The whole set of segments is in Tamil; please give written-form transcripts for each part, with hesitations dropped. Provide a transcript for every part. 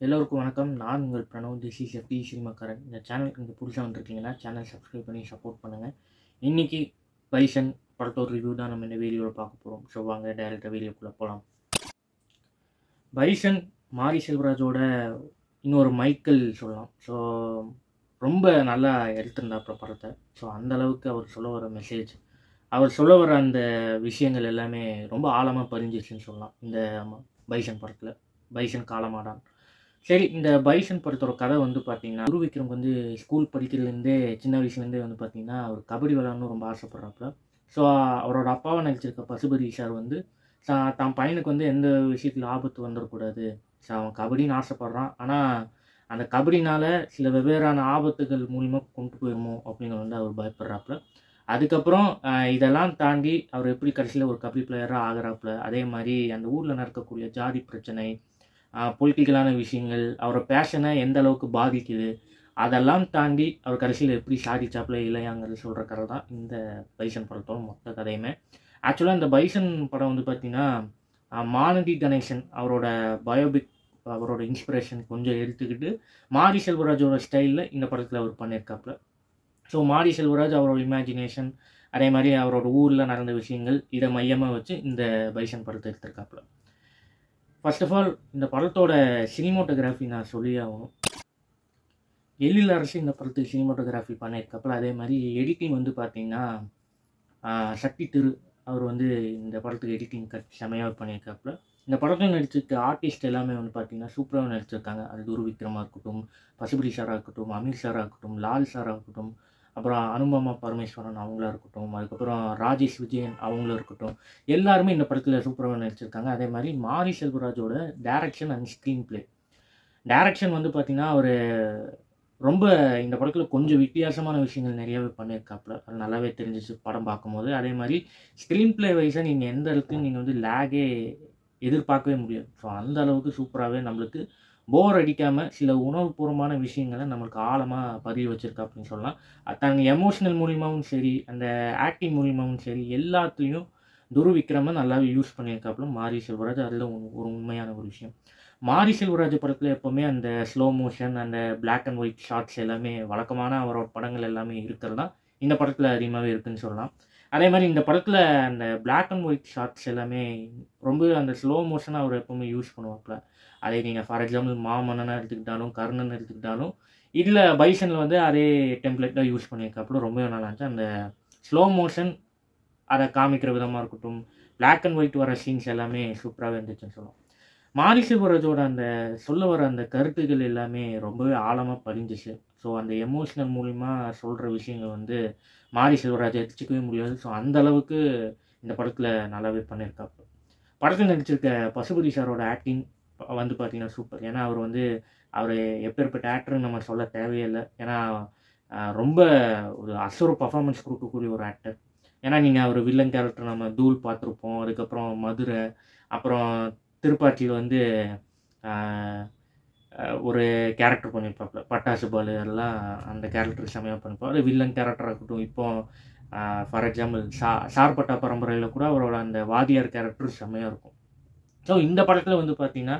எல்லோருக்கும் வணக்கம். நான் உங்கள் பிரணவ். திஸ் இஸ் எஃப்டி சினிமாக்காரன். இந்த சேனலுக்கு நீங்கள் புதுசாக வந்திருக்கீங்கன்னா சேனல் சப்ஸ்கிரைப் பண்ணி சப்போர்ட் பண்ணுங்கள். இன்றைக்கி பைசன் படத்தோட ரிவ்யூ தான் நம்ம இந்த வீடியோவில் பார்க்க போகிறோம். ஸோ வாங்க டைரெக்டாக வீடியோக்குள்ளே போகலாம். பைசன் மாரி செல்வராஜோட இன்னொரு மைக்கேல் சொல்லலாம். ஸோ ரொம்ப நல்லா எடுத்திருந்தாப்புற படத்தை. ஸோ அந்தளவுக்கு அவர் சொல்ல வர மெசேஜ், அவர் சொல்ல வர அந்த விஷயங்கள் எல்லாமே ரொம்ப ஆழமாக பதிஞ்சிச்சுன்னு சொல்லலாம் இந்த பைசன் படத்தில். பைசன் காலமாடான். சரி, இந்த பைசன் படத்தோட கதை வந்து பார்த்தீங்கன்னா, குரு விக்ரம் வந்து ஸ்கூல் படிக்கிறதுலேருந்தே சின்ன வயசுலேருந்தே வந்து பார்த்தீங்கன்னா, அவர் கபடி விளையாடணும்னு ரொம்ப ஆசைப்படுறாப்புல. ஸோ அவரோட அப்பாவை நடிச்சிருக்க பசுபதி சார் வந்து தான் பையனுக்கு வந்து எந்த விஷயத்தில் ஆபத்து வந்துடக்கூடாது. ஸோ அவன் கபடின்னு ஆசைப்பட்றான். ஆனால் அந்த கபடினால் சில வெவ்வேறான ஆபத்துகள் மூலிமா கொண்டு போயிருமோ அப்படின்னு வந்து அவர் பயப்படுறாப்புல. அதுக்கப்புறம் இதெல்லாம் தாண்டி அவர் எப்படி கடைசியில் ஒரு கபடி பிளேயராக ஆகிறாப்புல. அதே மாதிரி அந்த ஊரில் நடக்கக்கூடிய ஜாதி பிரச்சனை, பொலிட்டிக்கலான விஷயங்கள், அவரோட பேஷனை எந்த அளவுக்கு பாதிக்குது, அதெல்லாம் தாண்டி அவர் கடைசியில் எப்படி சாதிச்சாப்புல இல்லையாங்கிறது சொல்கிற கதை தான் இந்த பைசன் படத்தோட மொத்த கதையுமே. ஆக்சுவலாக இந்த பைசன் படம் வந்து பார்த்திங்கன்னா, மானதி கணேசன் அவரோட பயோபிக், அவரோட இன்ஸ்பிரேஷன் கொஞ்சம் எடுத்துக்கிட்டு மாரி செல்வராஜோட ஸ்டைலில் இந்த படத்தில் அவர் பண்ணியிருக்காப்புல. ஸோ மாரி செல்வராஜ் அவரோட இமேஜினேஷன், அதே மாதிரி அவரோட ஊரில் நடந்த விஷயங்கள், இதை மையமாக வச்சு இந்த பைசன் படத்தை எடுத்திருக்காப்புல. ஃபர்ஸ்ட் ஆஃப் ஆல் இந்த படத்தோட சினிமோட்டோகிராஃபி நான் சொல்லி ஆகணும். எழில் அரசு இந்த படத்துக்கு சினிமோட்டோகிராஃபி பண்ணியிருக்காப்புல. அதே மாதிரி எடிட்டிங் வந்து பார்த்தீங்கன்னா, சக்தி திரு அவர் வந்து இந்த படத்துக்கு எடிட்டிங் செமையாக பண்ணியிருக்காப்புல. இந்த படத்தில் நடிச்சிருக்க ஆர்டிஸ்ட் எல்லாமே வந்து பார்த்தீங்கன்னா சூப்பராக நடிச்சிருக்காங்க. அது குரு விக்ரமாக இருக்கட்டும், பசுபதி சாராக இருக்கட்டும், அமீர் சாராக இருக்கட்டும், லால் சாராக இருக்கட்டும், அப்புறம் அனுபமா பரமேஸ்வரன் அவங்களா இருக்கட்டும், அதுக்கப்புறம் ராஜேஷ் விஜயன் அவங்களும் இருக்கட்டும், எல்லாருமே இந்த படத்தில் சூப்பராக நடிச்சிருக்காங்க. அதே மாதிரி மாரி செல்வராஜோட direction and screenplay. Direction வந்து பார்த்திங்கன்னா அவர் ரொம்ப இந்த படத்தில் கொஞ்சம் வித்தியாசமான விஷயங்கள் நிறையவே பண்ணியிருக்காப்புல. அது நல்லாவே தெரிஞ்சிச்சு படம் பார்க்கும்போது. அதே மாதிரி ஸ்க்ரீன் பிளே வைஸாக நீங்கள் எந்த இடத்துலையும் நீங்கள் வந்து லேகே எதிர்பார்க்கவே முடியாது. ஸோ அந்த அளவுக்கு சூப்பராகவே நம்மளுக்கு போர் அடிக்காமல் சில உணர்வுபூர்வமான விஷயங்களை நம்மளுக்கு ஆழமாக பதிவு வச்சுருக்கா அப்படின்னு சொல்லலாம். தன் எமோஷனல் மூலியமாகவும் சரி, அந்த ஆக்டிங் மூலியமாகவும் சரி, எல்லாத்துலேயும் துரு விக்ரமை நல்லாவே யூஸ் பண்ணியிருக்காப்புல மாரி செல்வராஜ். அதில் ஒரு உண்மையான ஒரு விஷயம். மாரி செல்வராஜ் படத்தில் எப்போவுமே அந்த ஸ்லோ மோஷன், அந்த பிளாக் அண்ட் ஒயிட் ஷாட்ஸ் எல்லாமே வழக்கமான அவரோட படங்கள் எல்லாமே இருக்கிறது தான் இந்த படத்தில் அதிகமாகவே இருக்குதுன்னு சொல்லலாம். அதே மாதிரி இந்த படத்தில் அந்த பிளாக் அண்ட் ஒயிட் ஷாட்ஸ் எல்லாமே ரொம்ப அந்த ஸ்லோ மோஷனாக அவர் எப்போவுமே யூஸ் பண்ணுவாப்புல. அதே நீங்கள் ஃபார் எக்ஸாம்பிள் மாமன்னனாக எடுத்துக்கிட்டாலும், கர்ணன் எடுத்துக்கிட்டாலும், இதில் பைசனில் வந்து அதே டெம்ப்ளேட் தான் யூஸ் பண்ணியிருக்காப்புல. ரொம்பவே நல்லா இருந்துச்சு. அந்த ஸ்லோ மோஷன் அதை காமிக்கிற விதமாக இருக்கட்டும், பிளாக் அண்ட் ஒயிட் வர சீன்ஸ் எல்லாமே சூப்பராகவே இருந்துச்சுன்னு சொல்லலாம். மாரி செல்வராஜோட அந்த சொல்ல வர அந்த கருத்துக்கள் எல்லாமே ரொம்பவே ஆழமாக பதிஞ்சிச்சு. ஸோ அந்த எமோஷனல் மூலிமா சொல்கிற விஷயங்கள் வந்து மாரி செல்வராஜை எடுத்துக்கவே முடியாது. ஸோ அந்த அளவுக்கு இந்த படத்தில் நல்லாவே பண்ணியிருக்காப்பு. படத்தில் நடிச்சிருக்க பசுபதி சாரோட ஆக்டிங் வந்து பார்த்திங்கன்னா சூப்பர். ஏன்னா அவர் எப்பேற்பட்ட ஆக்டர்னு நம்ம சொல்ல தேவையில்லை. ஏன்னா ரொம்ப ஒரு அசுர பர்ஃபார்மன்ஸ் கொடுக்கக்கூடிய ஒரு ஆக்டர். ஏன்னா நீங்கள் அவர் வில்லன் கேரக்டர் நம்ம தூள் பார்த்துருப்போம், அதுக்கப்புறம் மதுரை, அப்புறம் திருப்பாச்சியில் வந்து ஒரு கேரக்டர் பண்ணியிருப்பாப்புல, பட்டாசு பாலு, எல்லாம் அந்த கேரக்டர் செம்மையாக பண்ணியிருப்பார். அது வில்லன் கேரக்டராக இருக்கட்டும். இப்போ ஃபார் எக்ஸாம்பிள் சார்பட்டா பரம்பரையில் கூட அவரோட அந்த வாதியார் கேரக்டர் செம்மையாக இருக்கும். ஸோ இந்த படத்தில் வந்து பார்த்திங்கன்னா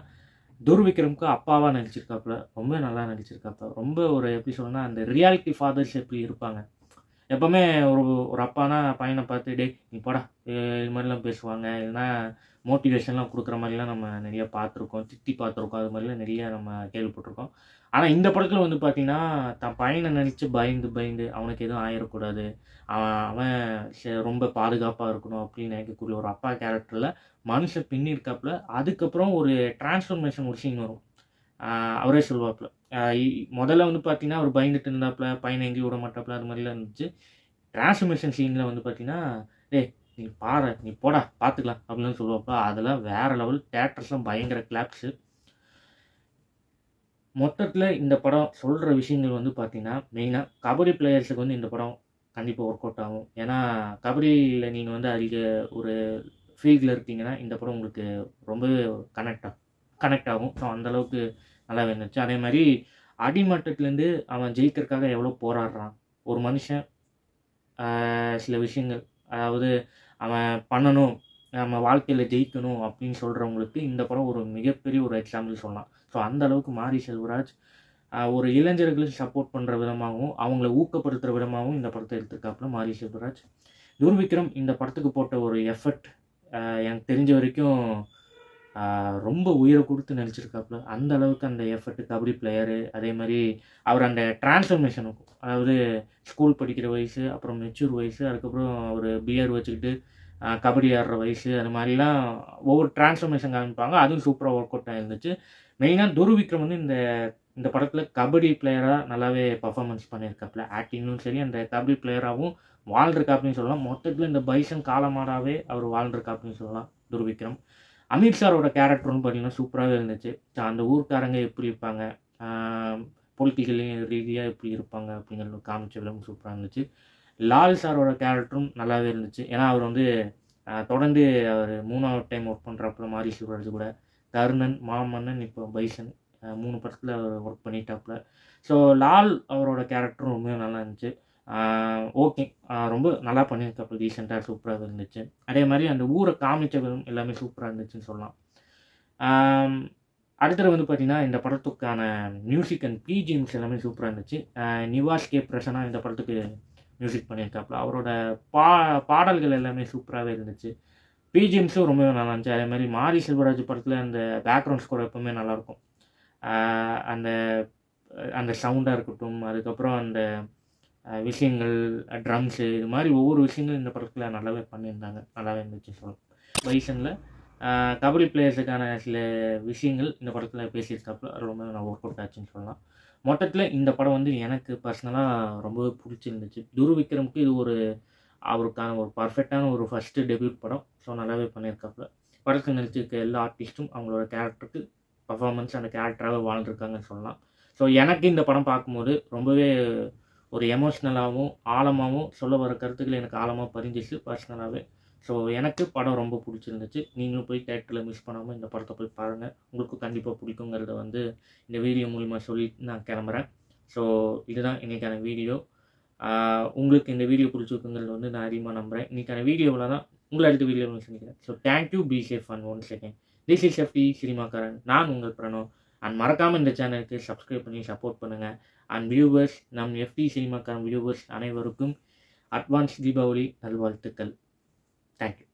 துர்விக்ரமுக்கு அப்பாவாக நடிச்சிருக்காப்புல. ரொம்ப நல்லா நடிச்சிருக்காப்புல. ரொம்ப ஒரு எப்படி சொல்லணும்னா, அந்த ரியாலிட்டி ஃபாதர்ஸ் எப்படி இருப்பாங்க, எப்போவுமே ஒரு அப்பானா பையனை பார்த்து டே நீ போடா இது மாதிரிலாம் பேசுவாங்க, இல்லைன்னா மோட்டிவேஷன்லாம் கொடுக்குற மாதிரிலாம் நம்ம நிறைய பார்த்துருக்கோம், திட்டி பார்த்துருக்கோம், அது மாதிரிலாம் நிறைய நம்ம கேள்விப்பட்டிருக்கோம். ஆனால் இந்த படத்தில் வந்து பார்த்திங்கன்னா தன் பையனை நினச்சி பயந்து அவனுக்கு எதுவும் ஆயிடக்கூடாது, அவன் ரொம்ப பாதுகாப்பாக இருக்கணும் அப்படின்னு நினைக்கக்கூடிய ஒரு அப்பா கேரக்டரில் மனுஷன் பின்னிருக்காப்புல. அதுக்கப்புறம் ஒரு டிரான்ஸ்ஃபர்மேஷன் ஒரு சீன் வரும். அவரே சொல்லுவாப்புல, முதல்ல வந்து பார்த்தீங்கன்னா அவர் பயந்துட்டு இருந்தாப்புல, பையனை எங்கேயும் விட மாட்டாப்புல, அது மாதிரிலாம் இருந்துச்சு. டிரான்ஸ்ஃபர்மேஷன் சீனில் வந்து பார்த்தீங்கன்னா டேய் நீ பாரு, நீ போடா பார்த்துக்கலாம் அப்படின்னு சொல்லுவாப்புல. அதெல்லாம் வேறு லெவல். தேட்டர்ஸ்லாம் பயங்கர கிளாப்ஸு. மொத்தத்தில் இந்த படம் சொல்கிற விஷயங்கள் வந்து பார்த்தீங்கன்னா மெயினாக கபடி பிளேயர்ஸுக்கு வந்து இந்த படம் கண்டிப்பாக ஒர்க் அவுட் ஆகும். ஏன்னா கபடியில் நீங்கள் வந்து அதிக ஒரு ஃபீல்டில் இருக்கீங்கன்னா இந்த படம் உங்களுக்கு ரொம்பவே கனெக்ட் ஆகும். ஸோ அந்தளவுக்கு நல்லாவே இருந்துச்சு. அதே மாதிரி அடிமட்டத்துலேருந்து அவன் ஜெயிக்கிறதுக்காக எவ்வளோ போராடுறான் ஒரு மனுஷன். சில விஷயங்கள், அதாவது அவன் பண்ணணும், நம்ம வாழ்க்கையில் ஜெயிக்கணும் அப்படின்னு சொல்கிறவங்களுக்கு இந்த படம் ஒரு மிகப்பெரிய ஒரு எக்ஸாம்பிள் சொல்லலாம். ஸோ அந்த அளவுக்கு மாரி செல்வராஜ் ஒரு இளைஞர்களுக்கு சப்போர்ட் பண்ணுற விதமாகவும் அவங்கள ஊக்கப்படுத்துகிற விதமாகவும் இந்த படத்தை எடுத்திருக்காப்புல மாரி செல்வராஜ். துர்விக்ரம் இந்த படத்துக்கு போட்ட ஒரு எஃபர்ட் எனக்கு தெரிஞ்ச வரைக்கும் ரொம்ப உயிரை கொடுத்து நடிச்சிருக்காப்புல. அந்த அளவுக்கு அந்த எஃபர்ட் கபடி பிளேயரு, அதே மாதிரி அவர் அந்த டிரான்ஸ்ஃபர்மேஷன் இருக்கும். அதாவது ஸ்கூல் படிக்கிற வயசு, அப்புறம் மெச்சூர் வயசு, அதுக்கப்புறம் அவர் பியர் வச்சுக்கிட்டு கபடி ஆடுற வயசு, அது மாதிரிலாம் ஒவ்வொரு டிரான்ஸ்ஃபர்மேஷன் காமிப்பாங்க. அதுவும் சூப்பராக ஒர்க் அவுட் ஆகிருந்துச்சு. மெயினாக துர்விக்ரம் வந்து இந்த இந்த படத்தில் கபடி பிளேயராக நல்லாவே பர்ஃபார்மன்ஸ் பண்ணியிருக்காப்புல. ஆக்டிங்கும் சரி, அந்த கபடி பிளேயராகவும் வாழ்ந்திருக்காப்புன்னு சொல்லலாம். மொத்தத்தில் இந்த பைசன் காலமாடாவே அவர் வாழ்ந்திருக்காப்புன்னு சொல்லலாம் துர்விக்ரம். அமீர் சாரோட கேரக்டர்னு பார்த்தீங்கன்னா சூப்பராகவே இருந்துச்சு. அந்த ஊர்க்காரங்க எப்படி இருப்பாங்க, பொலிட்டிக்கல் ரீதியாக எப்படி இருப்பாங்க அப்படிங்கிறது காமிச்ச விதமும் சூப்பராக இருந்துச்சு. லால் சாரோட கேரக்டரும் நல்லாவே இருந்துச்சு. ஏன்னா அவர் வந்து தொடர்ந்து அவர் 3வது டைம் ஒர்க் பண்ணுறாப்புல மாரி செல்வராஜ் கூட. கர்ணன், மாமன்னன், இப்போ பைசன் 3 படத்தில் அவர் ஒர்க் பண்ணிட்டாப்புல. ஸோ லால் அவரோட கேரக்டரும் ரொம்ப நல்லா இருந்துச்சு. ஓகே, ரொம்ப நல்லா பண்ணியிருக்காப்புல. ரீசெண்டாக சூப்பராக இருந்துச்சு. அதே மாதிரி அந்த ஊரை காமிச்ச விதம் எல்லாமே சூப்பராக இருந்துச்சுன்னு சொல்லலாம். அடுத்தது வந்து பார்த்திங்கன்னா இந்த படத்துக்கான மியூசிக் அண்ட் பிஜிஎம்ஸ் எல்லாமே சூப்பராக இருந்துச்சு. நிவாஸ் கே பிரசன்னா இந்த படத்துக்கு மியூசிக் பண்ணியிருக்காப்புல. அவரோட பாடல்கள் எல்லாமே சூப்பராகவே இருந்துச்சு. பிஜிஎம்ஸும் ரொம்பவே நல்லா இருந்துச்சு. அதே மாதிரி மாரி செல்வராஜ் படத்தில் அந்த பேக்ரவுண்ட் ஸ்கோர் எப்பவுமே நல்லாயிருக்கும். அந்த அந்த சவுண்டாக இருக்கட்டும், அதுக்கப்புறம் அந்த விஷயங்கள், ட்ரம்ஸு, இது மாதிரி ஒவ்வொரு விஷயங்களும் இந்த படத்தில் நல்லாவே பண்ணியிருந்தாங்க. நல்லாவே இருந்துச்சு சொல்லலாம். பைசனில் கபடி பிளேயர்ஸுக்கான சில விஷயங்கள் இந்த படத்தில் பேசியிருக்காப்புல. ரொம்ப நான் ஒர்க் அவுட் ஆச்சுன்னு சொல்லலாம். மொத்தத்தில் இந்த படம் வந்து எனக்கு பர்சனலாக ரொம்பவே பிடிச்சிருந்துச்சு. துர்விக்ரமுக்கு இது அவருக்கான ஒரு பர்ஃபெக்டான ஒரு ஃபஸ்ட்டு டெபியூட் படம். ஸோ நல்லாவே பண்ணியிருக்காப்புல. படத்தில் நடிச்சிருக்க எல்லா ஆர்டிஸ்ட்டும் அவங்களோட கேரக்டருக்கு பர்ஃபார்மன்ஸ் அந்த கேரக்டராகவே வாழ்ந்துருக்காங்கன்னு சொல்லலாம். ஸோ எனக்கு இந்த படம் பார்க்கும்போது ரொம்பவே ஒரு எமோஷ்னலாகவும் ஆழமாகவும் சொல்ல வர கருத்துக்கள் எனக்கு ஆழமாக பதிஞ்சிச்சு பர்சனலாகவே. ஸோ எனக்கு படம் ரொம்ப பிடிச்சிருந்துச்சு. நீங்களும் போய் தேட்டரில் மிஸ் பண்ணாமல் இந்த படத்தை போய் பாருங்கள். உங்களுக்கு கண்டிப்பாக பிடிக்குங்கிறத வந்து இந்த வீடியோ மூலிமா சொல்லிட்டு நான் கிளம்புறேன். ஸோ இதுதான் இன்றைக்கான வீடியோ. உங்களுக்கு இந்த வீடியோ பிடிச்சிருக்குங்கிறது வந்து நான் அதிகமாக நம்புகிறேன். இன்றைக்கான வீடியோவில் தான் உங்களை அடுத்த வீடியோவில் சந்திக்கிறேன். So thank you, be safe and one second. This is FT சினிமாக்காரன். நான் உங்கள் பிரணவ். அண்ட் மறக்காமல் இந்த சேனலுக்கு சப்ஸ்கிரைப் பண்ணி சப்போர்ட் பண்ணுங்கள். அண்ட் வியூவர்ஸ், நம் எஃப்டி சினிமாக்காரன் வியூவர்ஸ் அனைவருக்கும் அட்வான்ஸ் தீபாவளி நல்வாழ்த்துக்கள். தேங்க்யூ.